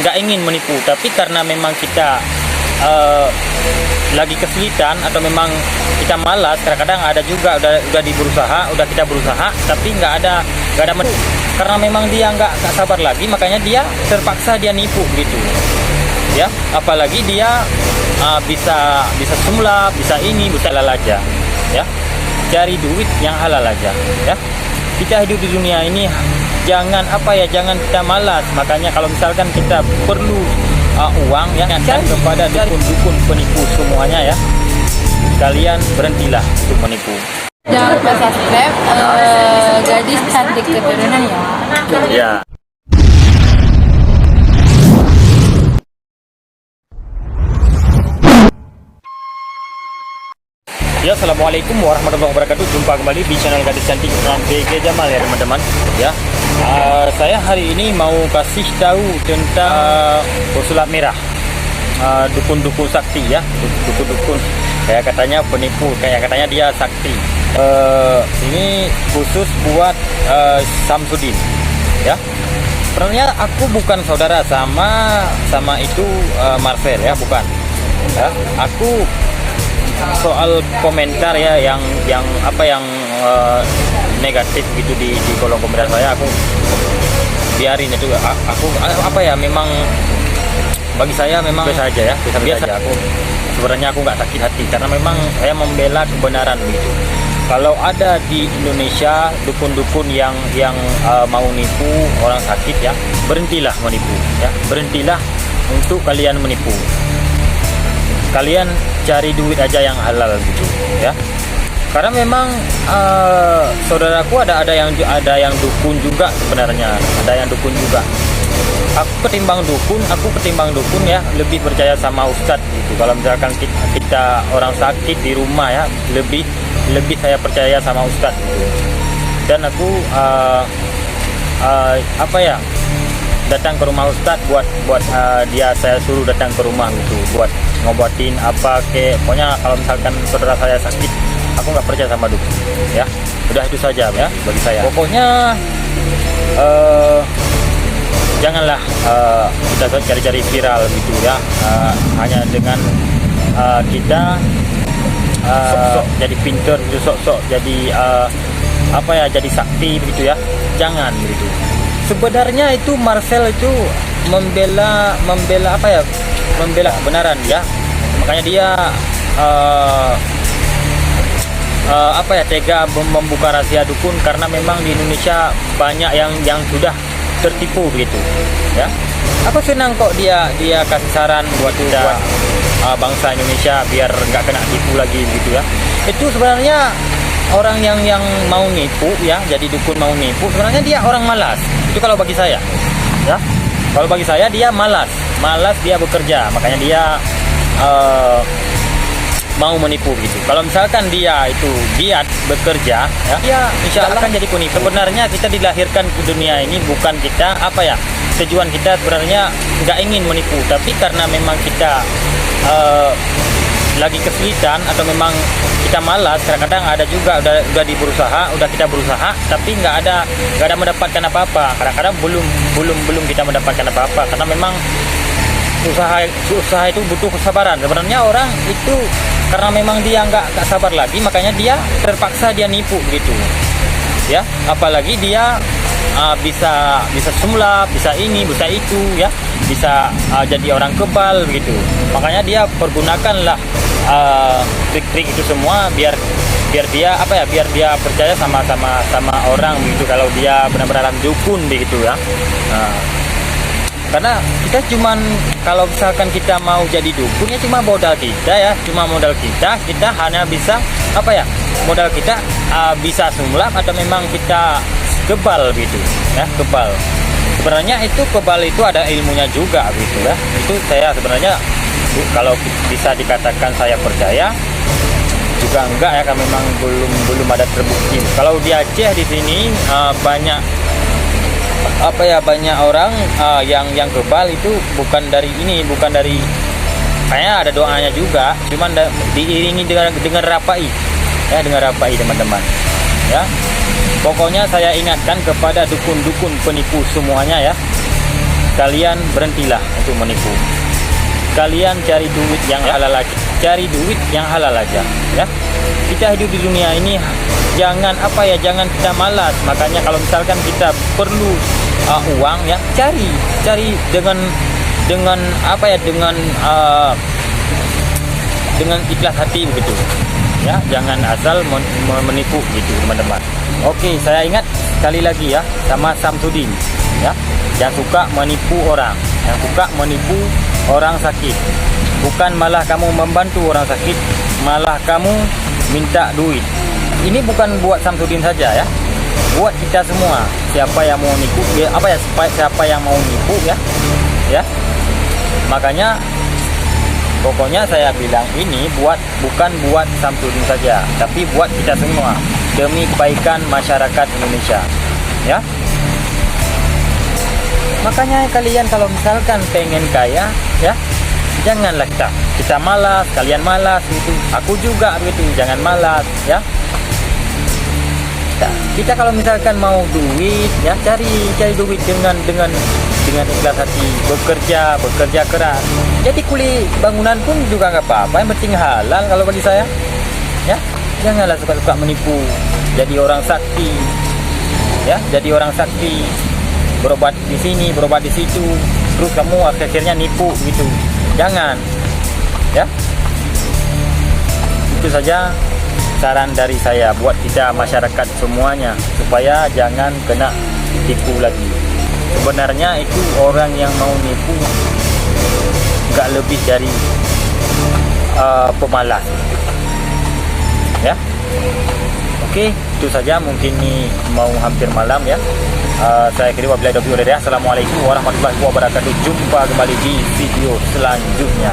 nggak ingin menipu, tapi karena memang kita lagi kesulitan atau memang kita malas, kadang-kadang ada juga udah kita berusaha tapi nggak ada karena memang dia nggak sabar lagi, makanya dia terpaksa dia nipu gitu ya. Apalagi dia bisa sulap, bisa halal aja ya, cari duit yang halal aja ya. Kita hidup di dunia ini jangan kita malas. Makanya kalau misalkan kita perlu uang ya, cari kepada dukun-dukun penipu semuanya ya, kalian berhentilah untuk menipu. Jangan lupa subscribe Gadis Cantik Keturunan ya. Ya, assalamualaikum warahmatullahi wabarakatuh. Jumpa kembali di channel Gadis Cantik Keturunan BG Jamal ya teman-teman ya. Saya hari ini mau kasih tahu tentang pesulap merah, dukun-dukun sakti ya, dukun-dukun kayak katanya penipu, kayak katanya dia sakti. Ini khusus buat Samsudin ya. Sebenarnya aku bukan saudara sama itu Marcel ya, bukan ya. Aku soal komentar ya yang negatif gitu di kolom komentar saya, aku biarin itu. Aku memang bagi saya memang biasa aja ya, biasa aja. Aku sebenarnya aku nggak sakit hati karena memang saya membela kebenaran begitu. Kalau ada di Indonesia dukun-dukun yang mau nipu orang sakit ya, berhentilah menipu ya, berhentilah untuk kalian menipu. Kalian cari duit aja yang halal gitu ya. Karena memang saudaraku ada yang dukun juga sebenarnya, ada yang dukun juga. Aku ketimbang dukun ya, lebih percaya sama ustadz gitu. Kalau misalkan kita orang sakit di rumah ya, lebih saya percaya sama ustadz gitu. Dan aku datang ke rumah ustadz buat dia, saya suruh datang ke rumah gitu buat ngobatin pokoknya kalau misalkan saudara saya sakit, aku nggak percaya sama dukun ya. Udah itu saja ya bagi saya. Pokoknya janganlah kita cari-cari viral gitu ya, hanya dengan kita sok jadi pinter gitu, sok jadi jadi sakti begitu ya. Jangan begitu. Sebenarnya itu Marcel itu membela kebenaran ya. Makanya dia tega membuka rahasia dukun, karena memang di Indonesia banyak yang sudah tertipu begitu ya. Aku senang kok dia kasih saran buat bangsa Indonesia biar nggak kena tipu lagi gitu ya. Itu sebenarnya orang yang mau nipu ya, jadi dukun mau nipu, sebenarnya dia orang malas. Itu kalau bagi saya ya. Kalau bagi saya dia malas dia bekerja, makanya dia mau menipu gitu. Kalau misalkan dia itu giat bekerja ya, dia insya Allah akan jadi penipu. Sebenarnya kita dilahirkan ke dunia ini bukan kita tujuan kita sebenarnya nggak ingin menipu, tapi karena memang kita lagi kesulitan atau memang kita malas, kadang-kadang ada juga udah kita berusaha tapi nggak ada mendapatkan apa-apa. Kadang-kadang belum kita mendapatkan apa-apa karena memang usaha itu butuh kesabaran. Sebenarnya orang itu karena memang dia nggak sabar lagi, makanya dia terpaksa dia nipu gitu ya. Apalagi dia bisa sulap, bisa itu ya, bisa jadi orang kebal begitu. Makanya dia pergunakanlah trik-trik itu semua biar dia percaya sama orang begitu, kalau dia benar-benar dukun begitu ya. Karena kita kalau misalkan kita mau jadi dukun ya cuma modal kita hanya bisa modal kita bisa sulap atau memang kita kebal gitu ya, kebal. Sebenarnya itu kebal itu ada ilmunya juga gitu ya. Itu saya sebenarnya kalau bisa dikatakan saya percaya juga enggak ya, karena memang belum ada terbukti. Kalau di Aceh di sini banyak orang yang kebal itu bukan dari kayaknya ada doanya juga, cuman diiringi dengan rapai ya, teman-teman ya. Pokoknya saya ingatkan kepada dukun-dukun penipu semuanya ya, kalian berhentilah untuk menipu. Kalian cari duit yang halal aja. Cari duit yang halal aja, ya. Kita hidup di dunia ini jangan jangan kita malas. Makanya kalau misalkan kita perlu uang, ya, cari dengan dengan ikhlas hati begitu. Ya, jangan asal menipu gitu, teman-teman. Oke, saya ingat sekali lagi ya sama Samsudin, ya, yang suka menipu orang, yang suka menipu orang sakit. Bukan malah kamu membantu orang sakit, malah kamu minta duit. Ini bukan buat Samsudin saja, ya, buat kita semua. Siapa yang mau nipu, siapa yang mau nipu, ya. Makanya pokoknya saya bilang ini bukan buat Samsudin saja, tapi buat kita semua demi kebaikan masyarakat Indonesia, ya. Makanya kalian kalau misalkan pengen kaya, ya, janganlah kita malas, kalian malas gitu. Aku juga begitu, jangan malas, ya. Kita kalau misalkan mau duit, ya, cari duit dengan ikhlas hati, bekerja keras. Jadi kuli bangunan pun juga nggak apa-apa, yang penting halal kalau bagi saya, ya. Janganlah suka menipu, jadi orang sakti, ya, jadi orang sakti, berobat di sini, berobat di situ, terus kamu akhirnya nipu gitu. Jangan, ya. Itu saja saran dari saya buat kita masyarakat semuanya, supaya jangan kena tipu lagi. Sebenarnya itu orang yang mau nipu nggak lebih dari pemalas, ya. Oke, itu saja. Mungkin ini mau hampir malam, ya. Saya kira wabillahi taufiq wal hidayah. Assalamualaikum warahmatullahi wabarakatuh. Jumpa kembali di video selanjutnya.